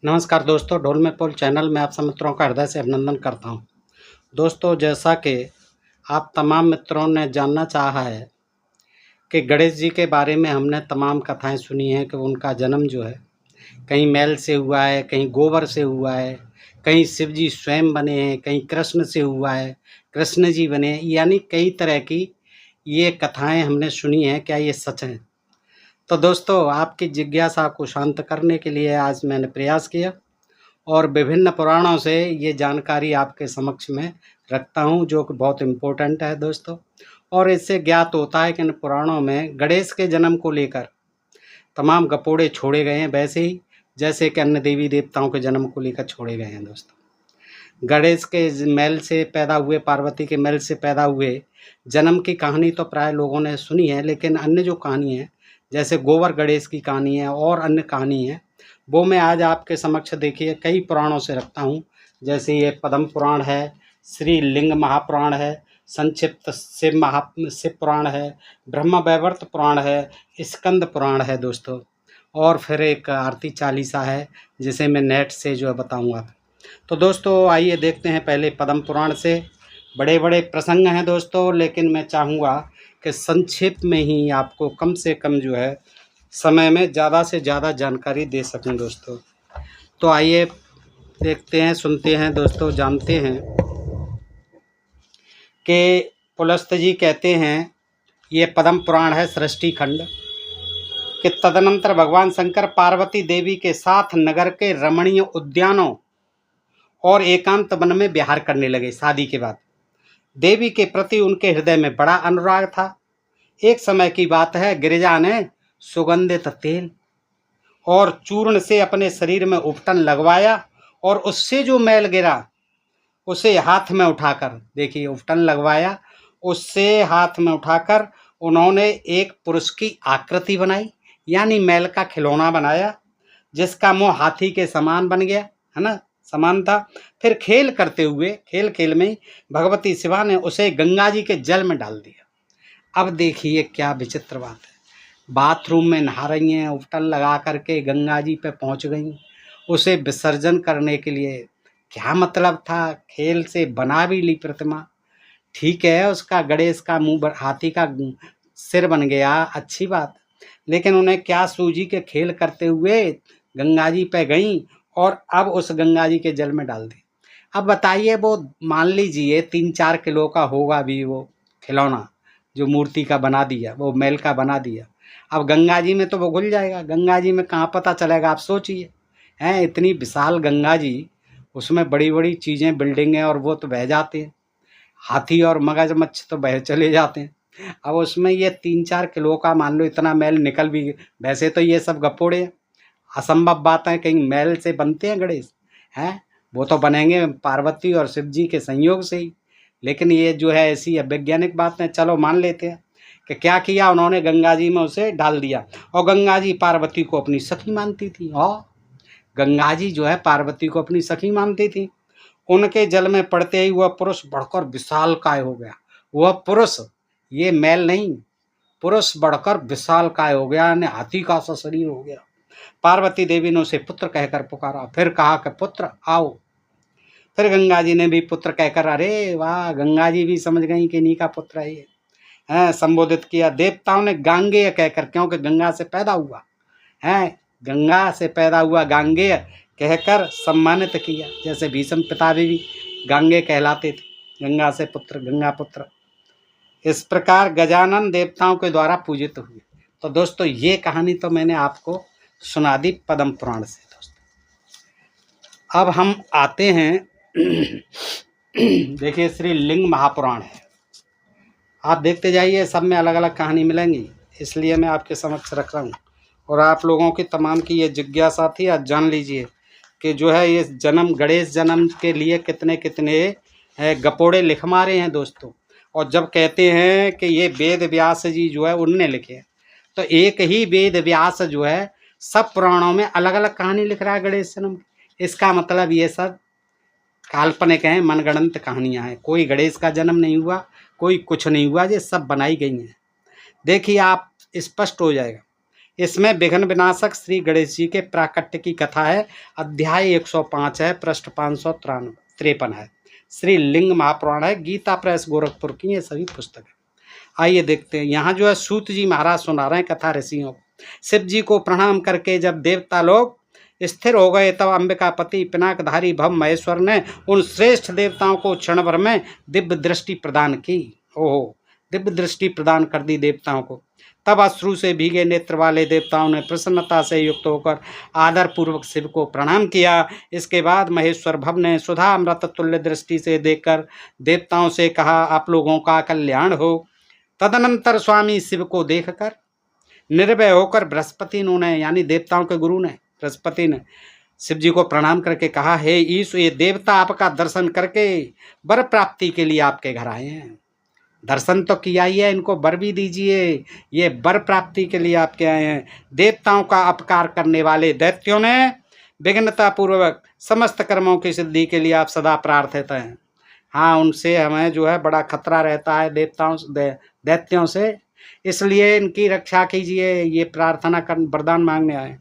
नमस्कार दोस्तों, ढोल में पोल चैनल में आप सब मित्रों का हृदय से अभिनंदन करता हूं। दोस्तों, जैसा कि आप तमाम मित्रों ने जानना चाहा है कि गणेश जी के बारे में हमने तमाम कथाएं सुनी हैं कि उनका जन्म जो है कहीं मैल से हुआ है, कहीं गोबर से हुआ है, कहीं शिव जी स्वयं बने हैं, कहीं कृष्ण से हुआ है, कृष्ण जी बने हैं, यानी कई तरह की ये कथाएं हमने सुनी हैं। क्या ये सच है? तो दोस्तों, आपकी जिज्ञासा को शांत करने के लिए आज मैंने प्रयास किया और विभिन्न पुराणों से ये जानकारी आपके समक्ष में रखता हूँ, जो कि बहुत इम्पोर्टेंट है दोस्तों। और इससे ज्ञात होता है कि इन पुराणों में गणेश के जन्म को लेकर तमाम गपोड़े छोड़े गए हैं, वैसे ही जैसे कि अन्य देवी देवताओं के जन्म को लेकर छोड़े गए हैं दोस्तों। गणेश के मैल से पैदा हुए, पार्वती के मैल से पैदा हुए जन्म की कहानी तो प्राय लोगों ने सुनी है, लेकिन अन्य जो कहानी है जैसे गोबर गणेश की कहानी है और अन्य कहानी है, वो मैं आज आपके समक्ष देखिए कई पुराणों से रखता हूँ। जैसे ये पद्म पुराण है, श्री लिंग महापुराण है, संक्षिप्त शिव पुराण है, ब्रह्म वैवर्त पुराण है, स्कंद पुराण है दोस्तों, और फिर एक आरती चालीसा है जिसे मैं नेट से जो है बताऊँगा। तो दोस्तों, आइए देखते हैं पहले पद्म पुराण से। बड़े बड़े प्रसंग हैं दोस्तों, लेकिन मैं चाहूँगा कि संक्षिप्त में ही आपको कम से कम जो है समय में ज़्यादा से ज़्यादा जानकारी दे सकूं दोस्तों। तो आइए देखते हैं, सुनते हैं दोस्तों, जानते हैं कि पुलस्त जी कहते हैं, ये पद्म पुराण है सृष्टि खंड, कि तदनंतर भगवान शंकर पार्वती देवी के साथ नगर के रमणीय उद्यानों और एकांत वन में विहार करने लगे। शादी के बाद देवी के प्रति उनके हृदय में बड़ा अनुराग था। एक समय की बात है, गिरिजा ने सुगंधित तेल और चूर्ण से अपने शरीर में उपटन लगवाया और उससे जो मैल गिरा उसे हाथ में उठाकर, देखिए उपटन लगवाया, उससे हाथ में उठाकर उन्होंने एक पुरुष की आकृति बनाई, यानी मैल का खिलौना बनाया, जिसका मुंह हाथी के समान बन गया, है ना, समान था। फिर खेल करते हुए, खेल खेल में भगवती शिवा ने उसे गंगा जी के जल में डाल दिया। अब देखिए क्या विचित्र बात है, बाथरूम में नहा रही हैं, उपटन लगा करके गंगा जी पे पहुंच गई, उसे विसर्जन करने के लिए। क्या मतलब था, खेल से बना भी ली प्रतिमा, ठीक है, उसका गणेश का मुंह हाथी का सिर बन गया, अच्छी बात, लेकिन उन्हें क्या सूझी के खेल करते हुए गंगा जी पे गई और अब उस गंगा जी के जल में डाल दी। अब बताइए, वो मान लीजिए 3-4 किलो का होगा भी वो खिलौना जो मूर्ति का बना दिया, वो मैल का बना दिया, अब गंगा जी में तो वो घुल जाएगा, गंगा जी में कहाँ पता चलेगा, आप सोचिए। हैं, इतनी विशाल गंगा जी, उसमें बड़ी बड़ी चीज़ें, बिल्डिंगें, और वो तो बह जाते हैं, हाथी और मगरमच्छ तो बह चले जाते हैं। अब उसमें ये 3-4 किलो का मान लो इतना मैल निकल भी, वैसे तो ये सब गपोड़े हैं, असंभव बात है, कहीं मैल से बनते हैं गणेश, हैं, वो तो बनेंगे पार्वती और शिव जी के संयोग से ही। लेकिन ये जो है ऐसी वैज्ञानिक बात है, चलो मान लेते हैं कि क्या किया उन्होंने, गंगा जी में उसे डाल दिया। और गंगा जी पार्वती को अपनी सखी मानती थी, और गंगा जी जो है पार्वती को अपनी सखी मानती थी। उनके जल में पड़ते ही वह पुरुष बढ़कर विशालकाय हो गया। वह पुरुष, ये मैल नहीं, पुरुष बढ़कर विशालकाय हो गया, यानी हाथी का सा शरीर हो गया। पार्वती देवी ने उसे पुत्र कहकर पुकारा, फिर कहा कि पुत्र आओ। फिर गंगा जी ने भी पुत्र कहकर, अरे वाह, गंगा जी भी समझ गई कि इन्हीं का पुत्र है ये, हैं, संबोधित किया। देवताओं ने गांगेय कहकर, क्योंकि गंगा से पैदा हुआ है, गंगा से पैदा हुआ गांगेय कहकर सम्मानित किया। जैसे भीष्म पितामह भी गांगेय कहलाते थे, गंगा से पुत्र, गंगा पुत्र। इस प्रकार गजानन देवताओं के द्वारा पूजित हुए। तो दोस्तों, ये कहानी तो मैंने आपको सुना दी पद्म पुराण से दोस्तों। अब हम आते हैं देखिए, श्री लिंग महापुराण है, आप देखते जाइए, सब में अलग अलग कहानी मिलेंगी, इसलिए मैं आपके समक्ष रख रहा हूँ। और आप लोगों की तमाम की ये जिज्ञासा थी, आज जान लीजिए कि जो है ये जन्म, गणेश जन्म के लिए कितने कितने गपोड़े लिख मारे हैं दोस्तों। और जब कहते हैं कि ये वेद व्यास जी जो है उनने लिखे हैं, तो एक ही वेद व्यास जो है सब पुराणों में अलग अलग कहानी लिख रहा है गणेश जन्म की। इसका मतलब ये सब काल्पनिक हैं, मनगढ़ंत कहानियाँ हैं, कोई गणेश का जन्म नहीं हुआ, कोई कुछ नहीं हुआ, ये सब बनाई गई हैं। देखिए, आप स्पष्ट हो जाएगा इसमें विघ्न विनाशक श्री गणेश जी के प्राकट्य की कथा है। अध्याय 105 है, पृष्ठ 553 है। श्री लिंग महापुराण है, गीता प्रेस गोरखपुर की ये सभी पुस्तक है। आइए देखते हैं। यहाँ जो है सूत जी महाराज सुना रहे हैं कथा ऋषियों को। शिव जी को प्रणाम करके जब देवता लोग स्थिर हो गए, तब अंबिकापति पिनाकधारी भव महेश्वर ने उन श्रेष्ठ देवताओं को क्षण भर में दिव्य दृष्टि प्रदान की। ओहो, दिव्य दृष्टि प्रदान कर दी देवताओं को। तब अश्रु से भीगे नेत्र वाले देवताओं ने प्रसन्नता से युक्त होकर आदर पूर्वक शिव को प्रणाम किया। इसके बाद महेश्वर भव ने सुधा अमृत तुल्य दृष्टि से देखकर देवताओं से कहा, आप लोगों का कल्याण हो। तदनंतर स्वामी शिव को देखकर निर्भय होकर बृहस्पति ने, यानी देवताओं के गुरु ने, बृहस्पति ने शिव जी को प्रणाम करके कहा, हे ईश, ये देवता आपका दर्शन करके वर प्राप्ति के लिए आपके घर आए हैं। दर्शन तो किया ही है, इनको वर भी दीजिए, ये वर प्राप्ति के लिए आपके आए हैं। देवताओं का अपकार करने वाले दैत्यों ने विघ्नता पूर्वक समस्त कर्मों की सिद्धि के लिए आप सदा प्रार्थित हैं। हाँ, उनसे हमें जो है बड़ा खतरा रहता है, दैत्यों से, इसलिए इनकी रक्षा कीजिए, ये प्रार्थना कर वरदान मांगने आए।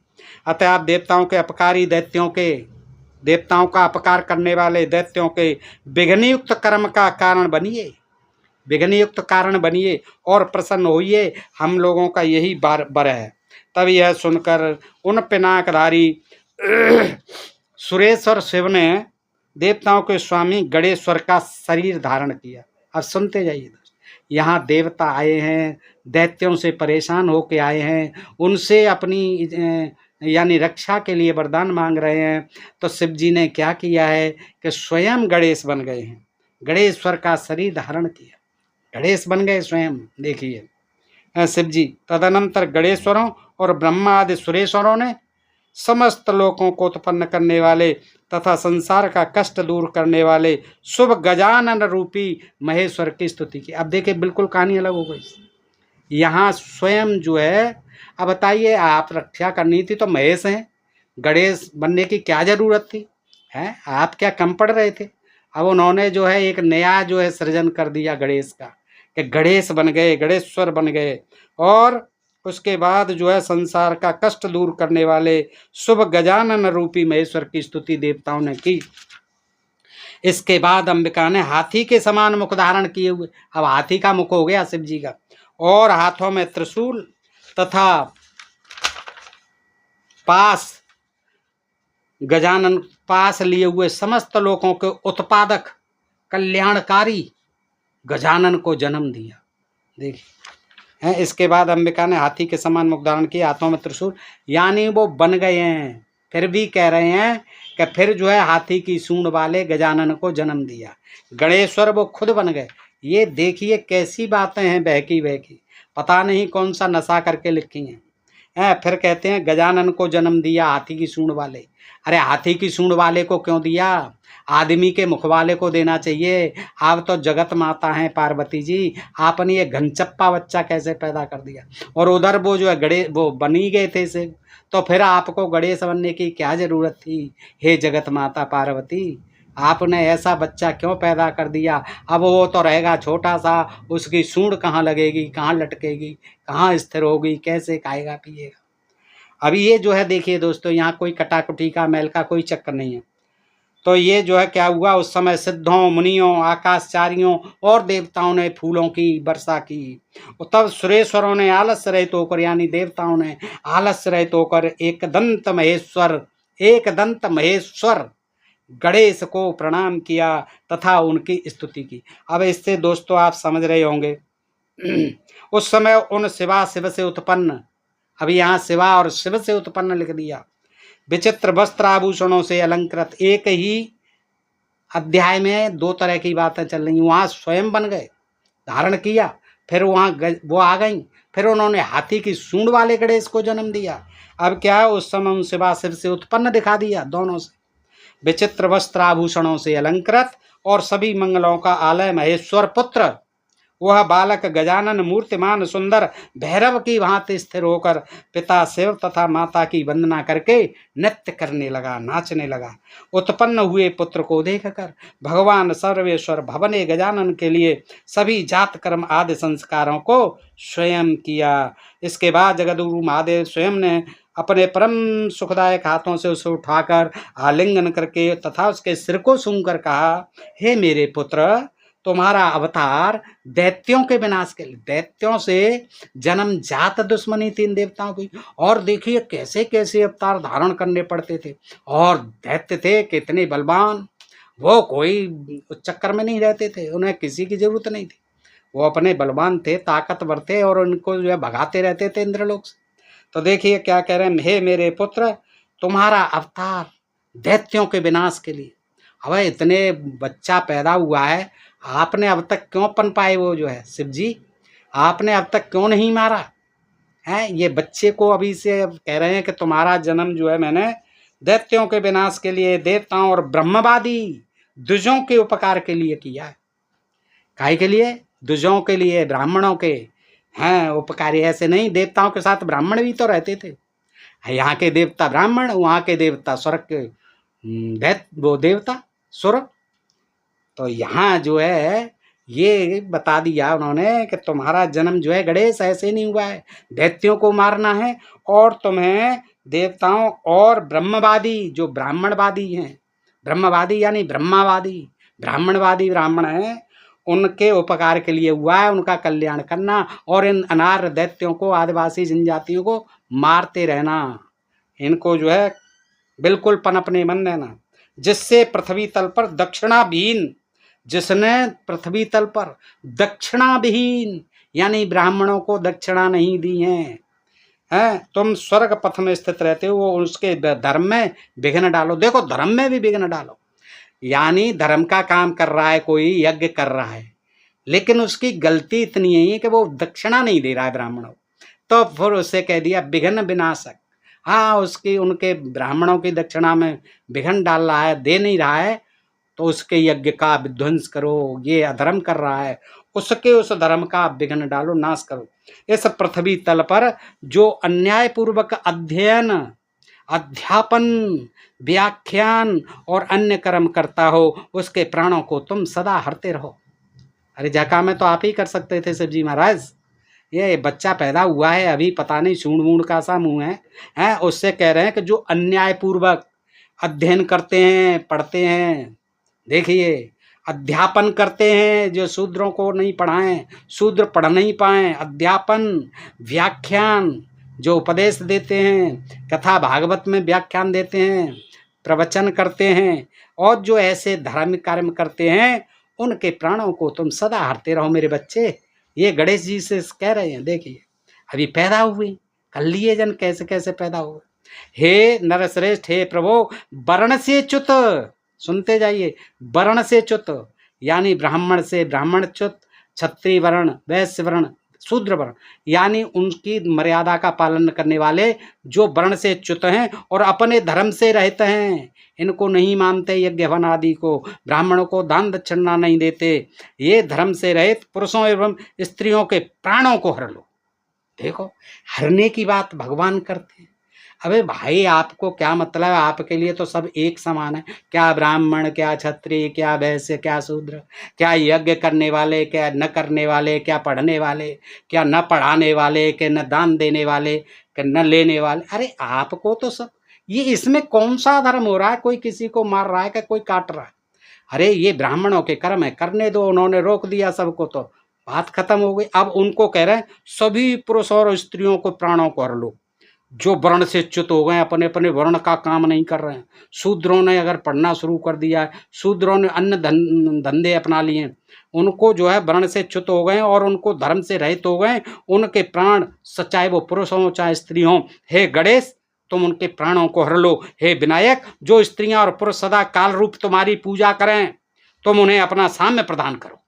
अतः आप देवताओं के अपकारी देवताओं का अपकार करने वाले दैत्यों के विघ्नयुक्त कर्म का कारण बनिए, विघ्नयुक्त कारण बनिए और प्रसन्न होइए, हम लोगों का यही वर है। तब यह सुनकर उन पिनाकधारी सुरेश्वर शिव ने देवताओं के स्वामी गणेश्वर का शरीर धारण किया। अब सुनते जाइए दोस्त, यहाँ देवता आए हैं, दैत्यों से परेशान होके आए हैं, उनसे अपनी यानी रक्षा के लिए वरदान मांग रहे हैं। तो शिव जी ने क्या किया है कि स्वयं गणेश बन गए हैं, गणेश्वर का शरीर धारण किया, गणेश बन गए स्वयं। देखिए शिव जी। तदनंतर गणेश्वरों और ब्रह्मा आदि सुरेश्वरों ने समस्त लोकों को उत्पन्न करने वाले तथा संसार का कष्ट दूर करने वाले शुभ गजानन रूपी महेश्वर की स्तुति की। अब देखिए बिल्कुल कहानी अलग हो गई। यहाँ स्वयं जो है, अब बताइए, आप रक्षा करनी थी तो महेश हैं, गणेश बनने की क्या जरूरत थी? हैं, आप क्या कम पड़ रहे थे? अब उन्होंने जो है एक नया जो है सृजन कर दिया गणेश का, कि गणेश बन गए, गणेश्वर बन गए। और उसके बाद जो है संसार का कष्ट दूर करने वाले शुभ गजानन रूपी महेश्वर की स्तुति देवताओं ने की। इसके बाद अंबिका ने हाथी के समान मुख धारण किए हुए, अब हाथी का मुख हो गया शिव जी का, और हाथों में त्रिशूल तथा पास गजानन पास लिए हुए समस्त लोकों के उत्पादक कल्याणकारी गजानन को जन्म दिया। देखिए, इसके बाद अंबिका ने हाथी के समान मुख धारण किया, हाथों में त्रिशूल, यानी वो बन गए हैं। फिर भी कह रहे हैं कि फिर जो है हाथी की सूंड वाले गजानन को जन्म दिया, गणेश्वर वो खुद बन गए। ये देखिए कैसी बातें हैं, बहकी बहकी, पता नहीं कौन सा नशा करके लिखी हैं। फिर कहते हैं गजानन को जन्म दिया हाथी की सूंड वाले। अरे हाथी की सूंड वाले को क्यों दिया? आदमी के मुख वाले को देना चाहिए। आप तो जगत माता हैं पार्वती जी, आपने ये घनचप्पा बच्चा कैसे पैदा कर दिया? और उधर वो जो है गणेश वो बनी गए थे शिव, तो फिर आपको गणेश बनने की क्या जरूरत थी? हे जगत माता पार्वती, आपने ऐसा बच्चा क्यों पैदा कर दिया? अब वो तो रहेगा छोटा सा, उसकी सूंड कहाँ लगेगी, कहाँ लटकेगी, कहाँ स्थिर होगी, कैसे खाएगा पिएगा? अभी ये जो है देखिए दोस्तों, यहाँ कोई कटाकुटी का मैल का कोई चक्कर नहीं है। तो ये जो है क्या हुआ, उस समय सिद्धों, मुनियों, आकाशचारियों और देवताओं ने फूलों की वर्षा की। और तब सुरेश्वरों ने आलस्य रहित होकर, यानी देवताओं ने आलस्य रहित होकर एक दंत महेश्वर गणेश को प्रणाम किया तथा उनकी स्तुति की। अब इससे दोस्तों आप समझ रहे होंगे उस समय उन शिवा शिव से उत्पन्न, अभी यहाँ शिवा और शिव से उत्पन्न लिख दिया, विचित्र वस्त्र आभूषणों से अलंकृत। एक ही अध्याय में दो तरह की बातें चल रही। वहाँ स्वयं बन गए, धारण किया, फिर वहाँ वो आ गई, फिर उन्होंने हाथी की सूंड वाले गणेश को जन्म दिया। अब क्या है, उस समय उन शिवा शिव से उत्पन्न दिखा दिया, दोनों से, विचित्र वस्त्र आभूषणों से अलंकृत और सभी मंगलों का आलय महेश्वर पुत्र वह बालक गजानन मूर्तिमान सुंदर भैरव की भांति स्थिर होकर पिता शिव तथा माता की वंदना करके नृत्य करने लगा, नाचने लगा। उत्पन्न हुए पुत्र को देखकर भगवान सर्वेश्वर भवने गजानन के लिए सभी जात कर्म आदि संस्कारों को स्वयं किया। इसके बाद जगद्गुरु महादेव स्वयं ने अपने परम सुखदायक हाथों से उसे उठाकर आलिंगन करके तथा उसके सिर को सूंघकर कहा, हे मेरे पुत्र, तुम्हारा अवतार दैत्यों के विनाश के लिए, दैत्यों से जन्म जात दुश्मनी तीन देवताओं की, और देखिए कैसे कैसे अवतार धारण करने पड़ते थे, और दैत्य थे कितने बलवान, वो कोई चक्कर में नहीं रहते थे, उन्हें किसी की जरूरत नहीं थी, वो अपने बलवान थे, ताकतवर थे, और उनको जो है भगाते रहते थे इंद्रलोक से। तो देखिए क्या कह रहे हैं, हे मेरे पुत्र, तुम्हारा अवतार दैत्यों के विनाश के लिए। अब इतने बच्चा पैदा हुआ है, आपने अब तक क्यों पन पाए वो जो है शिव जी, आपने अब तक क्यों नहीं मारा है? ये बच्चे को अभी से कह रहे हैं कि तुम्हारा जन्म जो है मैंने दैत्यों के विनाश के लिए, देवताओं और ब्रह्मवादी द्विजों के उपकार के लिए किया है। काहे के लिए? द्विजों के लिए, ब्राह्मणों के हैं उपकारी। ऐसे नहीं, देवताओं के साथ ब्राह्मण भी तो रहते थे। यहाँ के देवता ब्राह्मण, वहाँ के देवता स्वर्ग के वो देवता सुर। तो यहाँ जो है ये बता दिया उन्होंने कि तुम्हारा जन्म जो है गणेश ऐसे नहीं हुआ है, दैत्यों को मारना है, और तुम्हें देवताओं और ब्रह्मवादी जो ब्राह्मणवादी हैं, ब्रह्मवादी यानी ब्रह्मावादी, ब्राह्मणवादी ब्राह्मण हैं, उनके उपकार के लिए हुआ है, उनका कल्याण करना, और इन अनार्य दैत्यों को, आदिवासी जनजातियों को मारते रहना, इनको जो है बिल्कुल पनपने मन देना, जिससे पृथ्वी तल पर दक्षिणाविहीन, जिसने पृथ्वी तल पर दक्षिणाविहीन यानी ब्राह्मणों को दक्षिणा नहीं दी है, तुम स्वर्ग पथ में स्थित रहते हो, उसके धर्म में विघ्न डालो। देखो धर्म में भी विघ्न डालो, यानी धर्म का काम कर रहा है, कोई यज्ञ कर रहा है, लेकिन उसकी गलती इतनी है कि वो दक्षिणा नहीं दे रहा है ब्राह्मणों, तो फिर उसे कह दिया विघ्न विनाशक। हाँ, उसकी उनके ब्राह्मणों की दक्षिणा में विघ्न डाल रहा है, दे नहीं रहा है, तो उसके यज्ञ का विध्वंस करो, ये अधर्म कर रहा है, उसके उस धर्म का विघ्न डालो, नाश करो। इस पृथ्वी तल पर जो अन्यायपूर्वक अध्ययन, अध्यापन, व्याख्यान और अन्य कर्म करता हो, उसके प्राणों को तुम सदा हरते रहो। अरे जका में तो आप ही कर सकते थे शिव जी महाराज, ये बच्चा पैदा हुआ है अभी, पता नहीं सूंड वूंड का सा मुंह है, उससे कह रहे हैं कि जो अन्यायपूर्वक अध्ययन करते हैं, पढ़ते हैं, देखिए अध्यापन करते हैं, जो शूद्रों को नहीं पढ़ाएं, शूद्र पढ़ नहीं पाएं, अध्यापन, व्याख्यान, जो उपदेश देते हैं, कथा भागवत में व्याख्यान देते हैं, प्रवचन करते हैं, और जो ऐसे धार्मिक कार्य करते हैं, उनके प्राणों को तुम सदा हरते रहो मेरे बच्चे। ये गणेश जी से कह रहे हैं। देखिए अभी पैदा हुए, कर लिए जन कैसे कैसे पैदा हुए। हे नरश्रेष्ठ, हे प्रभु, वर्ण से च्युत, सुनते जाइए, वर्ण से च्युत यानी ब्राह्मण से ब्राह्मण च्युत, क्षत्रिय वर्ण, वैश्य वर्ण, शूद्र वर्ण यानी उनकी मर्यादा का पालन करने वाले जो वर्ण से च्युत हैं और अपने धर्म से रहते हैं, इनको नहीं मानते, यज्ञ हवन आदि को, ब्राह्मणों को दान दक्षिणा नहीं देते, ये धर्म से रहित पुरुषों एवं स्त्रियों के प्राणों को हर लो। देखो हरने की बात भगवान करते हैं। अबे भाई आपको क्या मतलब है, आपके लिए तो सब एक समान है, क्या ब्राह्मण, क्या क्षत्रिय, क्या वैश्य, क्या शूद्र, क्या यज्ञ करने वाले, क्या न करने वाले, क्या पढ़ने वाले, क्या न पढ़ाने वाले, क्या न दान देने वाले, क्या न लेने वाले। अरे आपको तो सब, ये इसमें कौन सा धर्म हो रहा है, कोई किसी को मार रहा है क्या कोई काट रहा है? अरे ये ब्राह्मणों के कर्म है, करने दो, उन्होंने रोक दिया सबको तो बात खत्म हो गई। अब उनको कह रहे हैं सभी पुरुष और स्त्रियों को प्राणों को हर लो, जो वर्ण से च्युत हो गए, अपने अपने वर्ण का काम नहीं कर रहे हैं। शूद्रों ने अगर पढ़ना शुरू कर दिया है, शूद्रों ने अन्य धंधे अपना लिए, उनको जो है वर्ण से च्युत हो गए और उनको धर्म से रहित हो गए, उनके प्राण चाहे वो पुरुष हों चाहे स्त्री हों, हे गणेश तुम उनके प्राणों को हर लो। हे विनायक, जो स्त्रियां और पुरुष सदा काल रूप तुम्हारी पूजा करें, तुम उन्हें अपना साम्य प्रदान करो।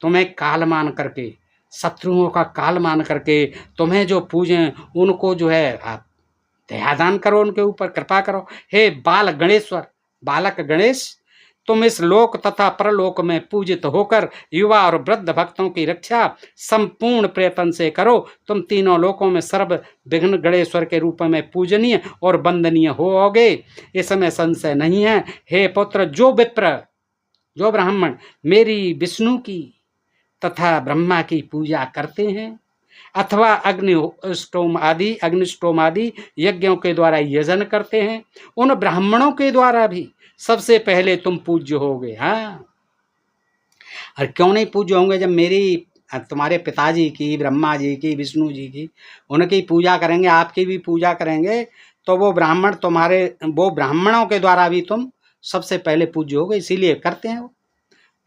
तुम्हें काल मान करके, शत्रुओं का काल मान करके तुम्हें जो पूजें, उनको जो है आप दयादान करो, उनके ऊपर कृपा करो। हे बाल गणेश्वर, बालक गणेश, तुम इस लोक तथा परलोक में पूजित होकर युवा और वृद्ध भक्तों की रक्षा संपूर्ण प्रयत्न से करो। तुम तीनों लोकों में सर्व विघ्न गणेश्वर के रूप में पूजनीय और वंदनीय होओगे, इसमें संशय नहीं है। हे पुत्र, जो विप्र, जो ब्राह्मण मेरी, विष्णु की तथा ब्रह्मा की पूजा करते हैं अथवा अग्निष्टोम आदि यज्ञों के द्वारा यजन करते हैं, उन ब्राह्मणों के द्वारा भी सबसे पहले तुम पूज्य होगे। हाँ, और क्यों नहीं पूज्य होंगे? जब मेरी, तुम्हारे पिताजी की, ब्रह्मा जी की, विष्णु जी की, उनकी पूजा करेंगे, आपकी भी पूजा करेंगे, तो वो ब्राह्मण तुम्हारे, वो ब्राह्मणों के द्वारा भी तुम सबसे पहले पूज्य होगे। इसीलिए करते हैं वो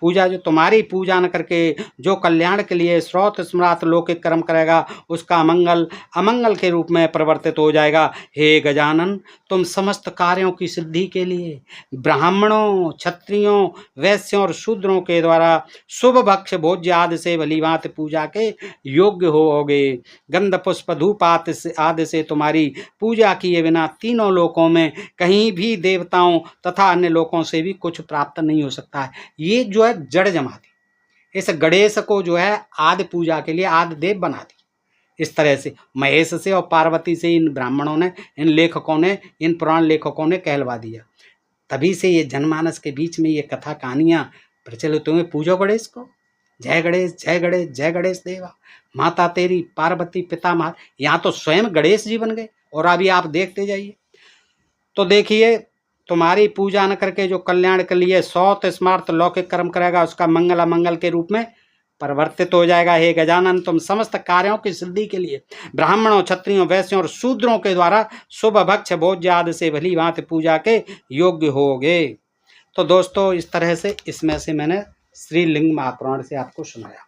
पूजा। जो तुम्हारी पूजा न करके जो कल्याण के लिए स्रोत स्मृत लौकिक कर्म करेगा, उसका अमंगल के रूप में परिवर्तित हो जाएगा। हे गजानन, तुम समस्त कार्यों की सिद्धि के लिए ब्राह्मणों, क्षत्रियों, वैश्यों और शूद्रों के द्वारा शुभ भक्ष भोज्य आदि से भलीभांति पूजा के योग्य होगे। गंध पुष्प धूप आदि से तुम्हारी पूजा किए बिना तीनों लोकों में कहीं भी देवताओं तथा अन्य लोकों से भी कुछ प्राप्त नहीं हो सकता है। ये जो है जड़ जमा दी, इस गणेश को जो है आदि पूजा के लिए आदि देव बना दी। इस तरह से महेश से और पार्वती से इन ब्राह्मणों ने, इन लेखकों ने, इन पुराण लेखकों ने कहलवा दिया। तभी से ये जनमानस के बीच में ये कथा कहानियां प्रचलित हुए। पूजो गणेश को, जय गणेश, जय गणेश, जय गणेश देवा, माता तेरी पार्वती, पिता महा। यहाँ तो स्वयं गणेश जी बन गए। और अभी आप देखते जाइए तो देखिए, तुम्हारी पूजा न करके जो कल्याण के लिए सौत स्मार्थ लौकिक कर्म करेगा, उसका मंगल अमंगल के रूप में परिवर्तित हो जाएगा। हे गजानन, तुम समस्त कार्यों की सिद्धि के लिए ब्राह्मणों, क्षत्रियों, वैश्यों और शूद्रों के द्वारा शुभ भक्ष भोज्य आदि से भली भांति पूजा के योग्य होगे। तो दोस्तों, इस तरह से इसमें से मैंने श्रीलिंग महापुराण से आपको सुनाया।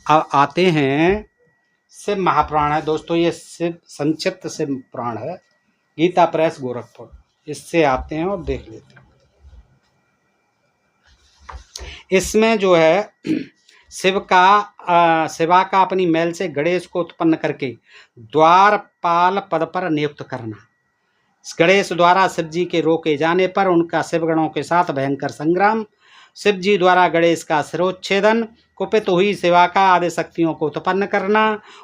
अब आते हैं शिव महापुराण है दोस्तों। ये शिव संक्षिप्त शिव पुराण है, गीता प्रेस गोरखपुर। इससे आते हैं और देख लेते हैं। इसमें जो है शिवा का अपनी मैल से गणेश को उत्पन्न करके द्वारपाल पद पर नियुक्त करना। गणेश द्वारा शिव जी के रोके जाने पर उनका शिवगणों के साथ भयंकर संग्राम, शिव जी द्वारा गणेश का सिरोच्छेदन, कुपित हुई शिवा का आदि शक्तियों को उत्पन्न करना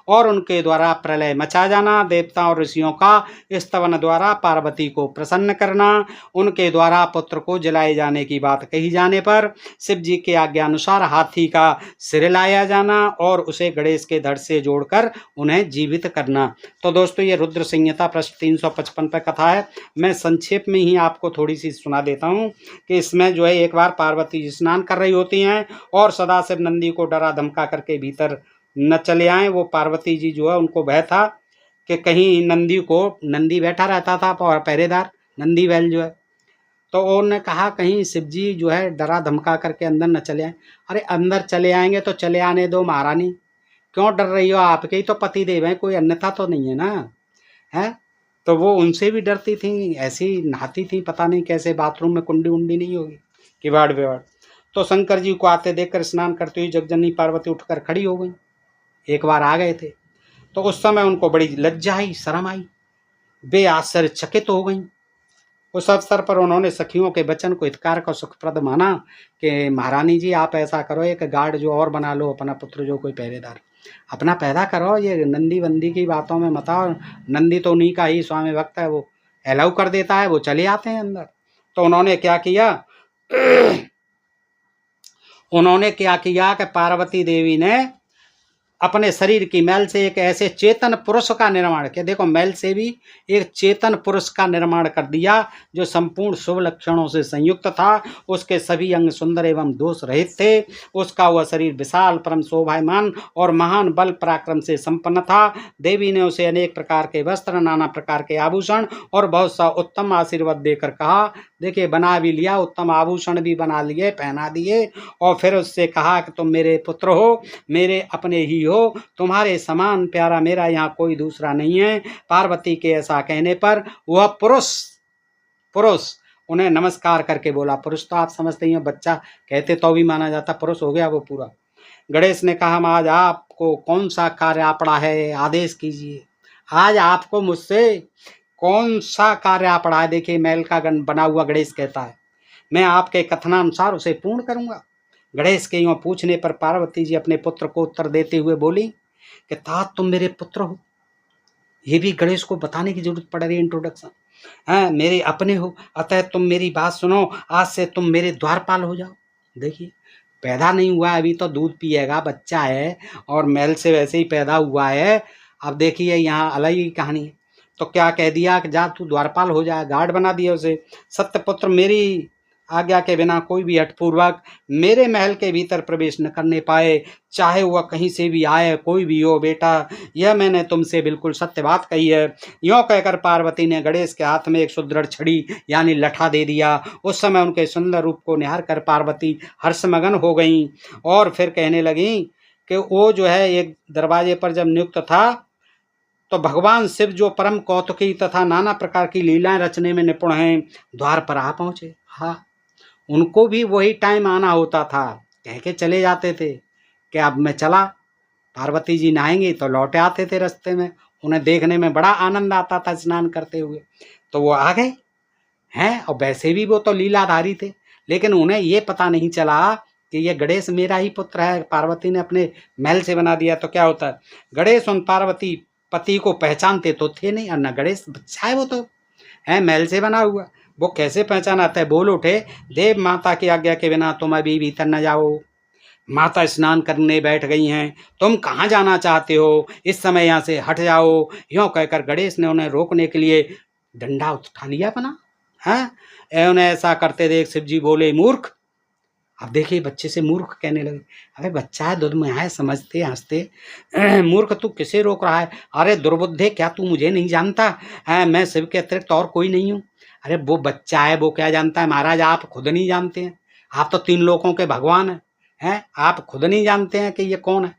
और उनके द्वारा प्रलय मचा जाना, देवताओं और ऋषियों का स्तवन द्वारा पार्वती को प्रसन्न करना, उनके द्वारा पुत्र को जलाए जाने की बात कही जाने पर शिव जी के आज्ञानुसार हाथी का सिर लाया जाना और उसे गणेश के धड़ से जोड़कर उन्हें जीवित करना। तो दोस्तों, ये रुद्र संहिता पृष्ठ 355 पर कथा है। मैं संक्षेप में ही आपको थोड़ी सी सुना देता हूँ कि इसमें जो है, एक बार पार्वती जी स्नान कर रही होती हैं और सदाशिव नंदी को डरा धमका करके भीतर न चले आए। वो पार्वती जी जो है, उनको भय था कि कहीं नंदी बैठा रहता था और पहरेदार नंदी बैल जो है, तो उन्होंने कहा कहीं शिव जी जो है डरा धमका करके अंदर न चले आए। अरे अंदर चले आएंगे तो चले आने दो महारानी, क्यों डर रही हो? आपके ही तो पति देव हैं, कोई अन्यथा तो नहीं है ना, है? तो वो उनसे भी डरती थी, ऐसी नहाती थी, पता नहीं कैसे बाथरूम में कुंडी उंडी नहीं होगी, किवाड़ विवाड़। तो शंकर जी को आते देखकर स्नान करती हुई जगजननी पार्वती उठकर खड़ी हो गई। एक बार आ गए थे तो उस समय उनको बड़ी लज्जा आई, शर्म आई, वे आश्चर्यचकित हो गईं। उस अवसर पर उन्होंने सखियों के वचन को हितकारक और सुखप्रद माना कि महारानी जी, आप ऐसा करो, एक गार्ड जो और बना लो, अपना पुत्र जो कोई पहरेदार अपना पैदा करो, ये नंदी वंदी की बातों में मत आओ। नंदी तो उन्हीं का ही स्वामी भक्त है, वो अलाउ कर देता है, वो चले आते हैं अंदर। तो उन्होंने क्या किया कि पार्वती देवी ने अपने शरीर की मैल से एक ऐसे चेतन पुरुष का निर्माण किया। देखो, मैल से भी एक चेतन पुरुष का निर्माण कर दिया जो संपूर्ण शुभ लक्षणों से संयुक्त था। उसके सभी अंग सुंदर एवं दोष रहित थे। उसका वह शरीर विशाल, परम शोभायमान और महान बल पराक्रम से संपन्न था। देवी ने उसे अनेक प्रकार के वस्त्र, नाना प्रकार के आभूषण और बहुत सा उत्तम आशीर्वाद देकर कहा, देखिए बना भी लिया, उत्तम आभूषण भी बना लिए, पहना दिए, और फिर उससे कहा कि तुम मेरे पुत्र हो, मेरे अपने ही हो, तुम्हारे समान प्यारा मेरा यहाँ कोई दूसरा नहीं है। पार्वती के ऐसा कहने पर वह पुरुष उन्हें नमस्कार करके बोला। पुरुष तो आप समझते ही हैं, बच्चा कहते तो भी माना जाता, पुरुष हो गया वो पूरा। गणेश ने कहा, आज आपको कौन सा कार्य पड़ा है, आदेश कीजिए। आज आपको मुझसे कौन सा कार्य पड़ा है? देखिए, मैल का बना हुआ गणेश कहता है, मैं आपके कथनानुसार उसे पूर्ण करूँगा। गणेश के यूँ पूछने पर पार्वती जी अपने पुत्र को उत्तर देते हुए बोली कि तात तुम मेरे पुत्र हो। ये भी गणेश को बताने की जरूरत पड़ रही है, इंट्रोडक्शन। हाँ, मेरे अपने हो, अतः तुम मेरी बात सुनो, आज से तुम मेरे द्वारपाल हो जाओ। देखिए, पैदा नहीं हुआ अभी तो दूध पिएगा, बच्चा है और मैल से वैसे ही पैदा हुआ है। अब देखिए यहाँ अलग ही कहानी है। तो क्या कह दिया कि जा तू द्वारपाल हो जा, गार्ड बना दिया उसे। सत्यपुत्र मेरी आज्ञा के बिना कोई भी हठपूर्वक मेरे महल के भीतर प्रवेश न करने पाए, चाहे वह कहीं से भी आए, कोई भी हो बेटा, यह मैंने तुमसे बिल्कुल सत्य बात कही है। यों कहकर पार्वती ने गणेश के हाथ में एक सुदृढ़ छड़ी यानी लठा दे दिया। उस समय उनके सुंदर रूप को निहार कर पार्वती हर्षमगन हो गईं और फिर कहने लगीं कि वो जो है एक दरवाजे पर जब नियुक्त था तो भगवान शिव जो परम कौतुकी तथा नाना प्रकार की लीलाएं रचने में निपुण हैं, द्वार पर आ पहुँचे। हाँ, उनको भी वही टाइम आना होता था, कह के चले जाते थे कि अब मैं चला, पार्वती जी नहाएंगी तो लौटे आते थे रास्ते में। उन्हें देखने में बड़ा आनंद आता था स्नान करते हुए। तो वो आ गए हैं, और वैसे भी वो तो लीलाधारी थे, लेकिन उन्हें ये पता नहीं चला कि ये गणेश मेरा ही पुत्र है। पार्वती ने अपने महल से बना दिया तो क्या होता है, गणेश उन पार्वती पति को पहचानते तो थे नहीं, और न गणेश बच्चा है, वो तो है महल से बना हुआ, वो कैसे पहचानाता है। बोल उठे, देव माता की आज्ञा के बिना तुम अभी भीतर न जाओ, माता स्नान करने बैठ गई हैं, तुम कहाँ जाना चाहते हो, इस समय यहाँ से हट जाओ। यूँ कहकर गणेश ने उन्हें रोकने के लिए डंडा उठा लिया अपना। हाँ, उन्हें ऐसा करते देख शिव जी बोले, मूर्ख। अब देखिए बच्चे से मूर्ख कहने लगे। अरे बच्चा है, दूध में है, समझते हंसते। मूर्ख तू किसे रोक रहा है? अरे दुर्बुद्धे, क्या तू मुझे नहीं जानता है? मैं शिव के अतिरिक्त और कोई नहीं हूँ। अरे वो बच्चा है, वो क्या जानता है महाराज, आप खुद नहीं जानते हैं। आप तो 3 लोकों के भगवान हैं, आप खुद नहीं जानते हैं कि ये कौन है।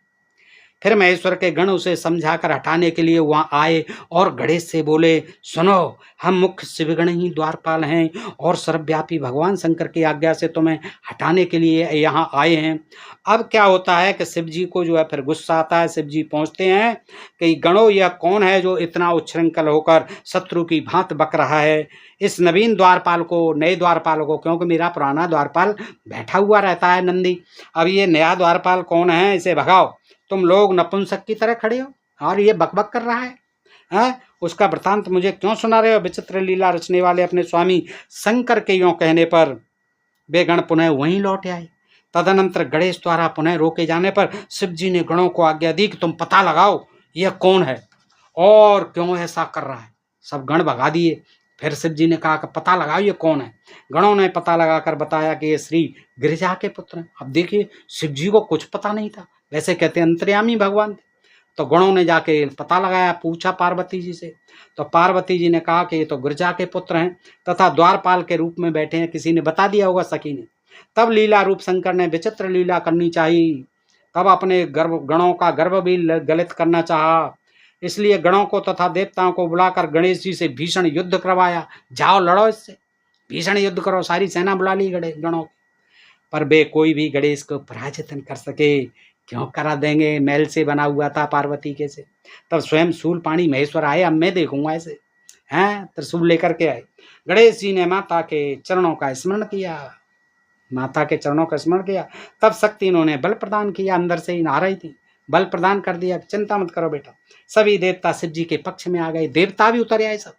फिर महेश्वर के गण उसे समझाकर हटाने के लिए वहां आए और गणेश से बोले, सुनो, हम मुख्य शिवगण ही द्वारपाल हैं और सर्वव्यापी भगवान शंकर की आज्ञा से तुम्हें हटाने के लिए यहाँ आए हैं। अब क्या होता है कि शिव जी को जो है फिर गुस्सा आता है। शिव जी पहुँचते हैं कि गणों, यह कौन है जो इतना उच्छृंखल होकर शत्रु की भांति बक रहा है। इस नवीन द्वारपाल को, नए द्वारपाल को, क्योंकि मेरा पुराना द्वारपाल बैठा हुआ रहता है नंदी, अब ये नया द्वारपाल कौन है, इसे भगाओ। तुम लोग नपुंसक की तरह खड़े हो और ये बकबक कर रहा है? उसका वृतांत मुझे क्यों सुना रहे हो? विचित्र लीला रचने वाले अपने स्वामी शंकर के यों कहने पर वे गण पुनः वहीं लौट आए। तदनंतर गणेश द्वारा पुनः रोके जाने पर शिव जी ने गणों को आज्ञा दी कि तुम पता लगाओ यह कौन है और क्यों ऐसा कर रहा है। सब गण भगा दिए। फिर शिव जी ने कहा कि पता लगाओ ये कौन है। गणों ने पता लगाकर बताया कि ये श्री गिरिजा के पुत्र हैं। अब देखिए, शिव जी को कुछ पता नहीं था, वैसे कहते हैं अंतर्यामी भगवान थे। तो गणों ने जाके पता लगाया, पूछा पार्वती जी से, तो पार्वती जी ने कहा कि ये तो गिरिजा के पुत्र हैं तथा द्वारपाल के रूप में बैठे हैं। किसी ने बता दिया होगा, सखी ने। तब लीला रूप शंकर ने विचित्र लीला करनी चाहिए, तब अपने गणों का गर्व भी गलित करना चाहा। इसलिए गणों को तथा देवताओं को बुलाकर गणेश जी से भीषण युद्ध करवाया। जाओ लड़ो इससे, भीषण युद्ध करो। सारी सेना बुला ली गणों की, पर वे कोई भी गणेश को पराजित न कर सके। क्यों करा देंगे, महल से बना हुआ था पार्वती के से। तब स्वयं शूलपाणी महेश्वर आए, अब मैं देखूंगा ऐसे, हैं, त्रिशूल लेकर के आए। गणेश जी ने माता के चरणों का स्मरण किया, माता के चरणों का स्मरण किया। तब शक्ति इन्होंने बल प्रदान किया, अंदर से ही नहा रही थी, बल प्रदान कर दिया। चिंता मत करो बेटा। सभी देवता शिव जी के पक्ष में आ गए, देवता भी उतर आए सब।